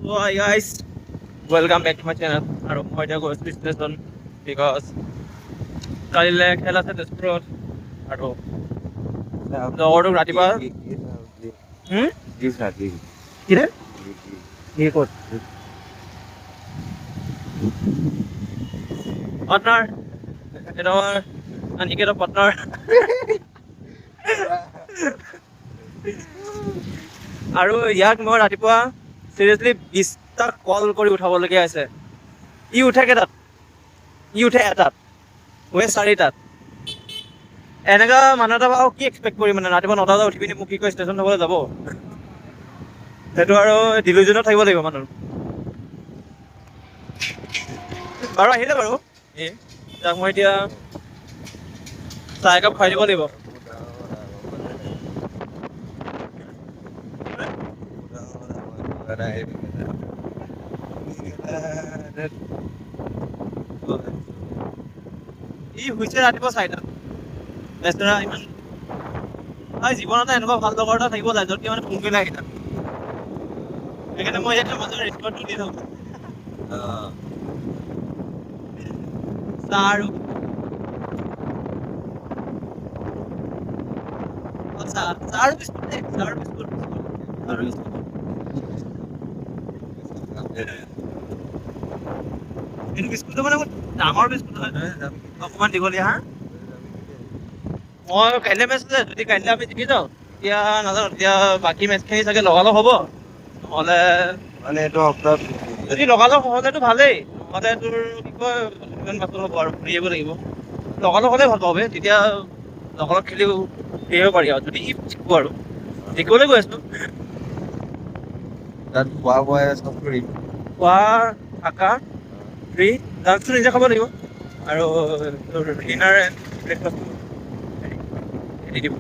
So hi guys, welcome back to my channel. আৰু মই এতিয়া গৈছোঁ ষ্টেচন বিকজ কালিলৈ খেল আছে তেজপুৰত আৰু লগৰটোক ৰাতিপুৱা কিনে কি ক'ত পাৰ্টনাৰ এটা নিকেটৰ পাৰ্টনাৰ আৰু ইয়াক মই ৰাতিপুৱা চিৰিয়াছলি 20টা কল কৰি উঠাবলগীয়া হৈছে। ই উঠে কেইটাত? ই উঠে এটাত, মই 4টাত। এনেকা মানুহ এটা আৰু কি এক্সপেক্ট কৰি মানে ৰাতিপুৱা 9টা বজাত উঠি পিনি মোক কি কয় ষ্টেচন থ'বলৈ যাব? সেইটো আৰু ডিলিউজনত থাকিব লাগিব মানুহ। বাৰু আহিলে বাৰু তাক মই এতিয়া চাহ একাপ খুৱাই দিব লাগিব। ই হৈছে ৰাতিপুৱা 4টাত। বেচেৰা ইমান জীৱনতে এনেকুৱা ভাল লগৰ এটা থাকিব লাগে য'ত মানে ফোন কৰিলে আহি থাকে। সেইকাৰণে মই ইয়াত মাজত ৰেচপন্সটো দি থাকোঁ। চাহ আৰু বিস্কুট দেই, চাহ আৰু বিস্কুট আৰু বিস্কুট। কিন্তু বিস্কুটটো মানে ডাঙৰ বিস্কুট হয়, অকণমান দীঘলীয়া হা। মই কাইলৈ মেচ আছে, যদি কাইলৈ আমি জিকি যাওঁ তেতিয়া নাজানো, তেতিয়া বাকী মেচখিনি চাগে লগালগ হ'ব। নহ'লে মানে এইটো সপ্তাহত যদি লগালগ হ'লেতো ভালেই, নহ'লে তোৰ কি কয় ইমান মাছটো হ'ব আৰু ফুৰি আহিব লাগিব। লগালগ হ'লে ভাল পাব বে, তেতিয়া লগালগ খেলিও খেলিব পাৰি আৰু যদি জিকো আৰু জিকিবলৈ গৈ আছোঁ। তাত খোৱা বোৱা চব কৰিম। খোৱা থাকা ফ্ৰী, লাঞ্চটো নিজে খাব লাগিব আৰু তোৰ ডিনাৰ এণ্ড ব্ৰেকফাষ্ট দি দিব।